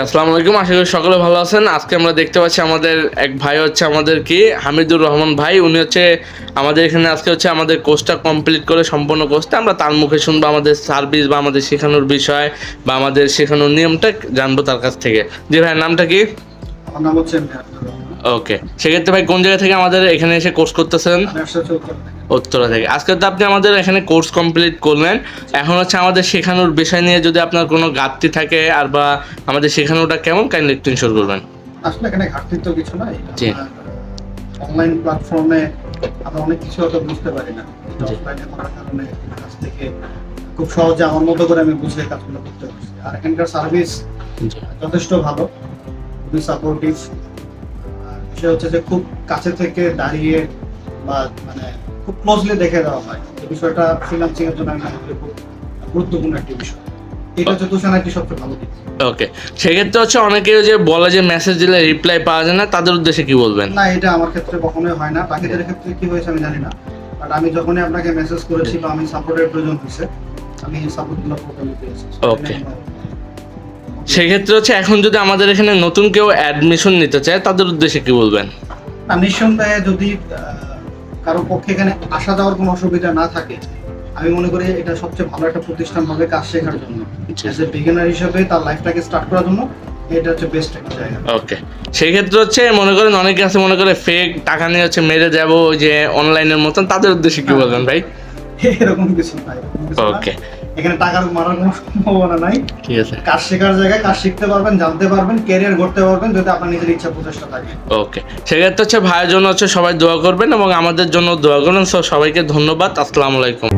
আসসালামু আলাইকুম, আশা করি সকলে ভালো আছেন। আজকে আমরা দেখতে পাচ্ছি আমাদের এক ভাই হচ্ছে আমাদের কি হামিদুর রহমান ভাই, উনি হচ্ছে আমাদের এখানে আজকে হচ্ছে আমাদের কোর্সটা কমপ্লিট করে সম্পূর্ণ কোর্সটা আমরা তার মুখে শুনবো, আমাদের সার্ভিস বা আমাদের শেখানোর বিষয় বা আমাদের শেখানোর নিয়মটা জানবো তার কাছ থেকে। জি ভাই, নামটা কি? আমার নাম হচ্ছে হামিদুর রহমান। ওকে, সেক্ষেত্রে ভাই কোন জায়গা থেকে আমাদের এখানে এসে কোর্স করতেছেন? আমি আসছি হচ্ছে উত্তরা থেকে। উত্তরা থেকে। আজকে তো আপনি আমাদের এখানে কোর্স কমপ্লিট করলেন, এখন হচ্ছে আমাদের শেখানোর বিষয় নিয়ে যদি আপনার কোনো ঘাটতি থাকে আর বা আমাদের শেখানোটা কেমন, কাইন্ডলি একটু ইনশোর করবেন। আসলে এখানে ঘাটতির তো কিছু নাই। জি। অনলাইন প্ল্যাটফর্মে আমরা অনেক কিছু হয়তো বুঝতে পারি না, জি। অফলাইনে করার কারণে কাছ থেকে খুব সহজে আমার মতো করে আমি বুঝে কাজগুলো করতে পারছি। আর এখানকার সার্ভিস জি। যথেষ্ট ভালো, খুবই সাপোর্টিভ। আর বিষয় হচ্ছে যে খুব কাছে থেকে দাঁড়িয়ে বা মানে খুব ক্লোজলি দেখে দেওয়া হয়। এই বিষয়টা ফ্রিল্যান্সিং এর জন্য আমি মনে করি খুব গুরুত্বপূর্ণ একটি বিষয়। এটা হচ্ছে তুষানাটি সবচেয়ে ভালো দিক। ওকে, সেক্ষেত্রে হচ্ছে অনেকে যে বলে যে মেসেজ দিলে রিপ্লাই পাওয়া যায় না, তাদের উদ্দেশ্যে কি বলবেন? না, এটা আমার ক্ষেত্রে কখনোই হয় না। বাকিদের ক্ষেত্রে কি হয়েছে আমি জানি না, বাট আমি যখনই আপনাকে মেসেজ করেছি বা আমি সাপোর্টের প্রয়োজন হয়েছে, আমি সাপোর্টগুলো প্রথমে পেয়েছি। Okay. সেক্ষেত্রে হচ্ছে এখন যদি আমাদের এখানে নতুন কেউ অ্যাডমিশন নিতে চায়, তাদের উদ্দেশ্যে কি বলবেন? না, নিঃসন্দেহে যদি কারো পক্ষে এখানে আসা যাওয়ার কোনো অসুবিধা না থাকে, আমি মনে করি এটা সবচেয়ে ভালো একটা প্রতিষ্ঠান হবে কাজ শেখার জন্য। অ্যাজ এ বিগিনার হিসেবে তার লাইফটাকে স্টার্ট করার জন্য এটা হচ্ছে বেস্ট একটা জায়গা। ওকে, সেই ক্ষেত্রে হচ্ছে মনে করেন অনেকে আছে মনে করে ফেক টাকা নিয়ে হচ্ছে মেরে যাবো ওই যে অনলাইনের মতন, তাদের উদ্দেশ্যে কি বলবেন ভাই? এরকম কিছু নাই, এরকম কিছু না। ওকে, এখানে টাকার মারার কোনো সম্ভাবনা নাই। ঠিক আছে। কাজ শেখার জায়গায় কাজ শিখতে পারবেন, জানতে পারবেন, ক্যারিয়ার গড়তে পারবেন যদি আপনার নিজের ইচ্ছা প্রচেষ্টা থাকে। ওকে, সেক্ষেত্রে হচ্ছে ভাইয়ের জন্য হচ্ছে সবাই দোয়া করবেন এবং আমাদের জন্য দোয়া করবেন। সো সবাইকে ধন্যবাদ। আসসালামু আলাইকুম।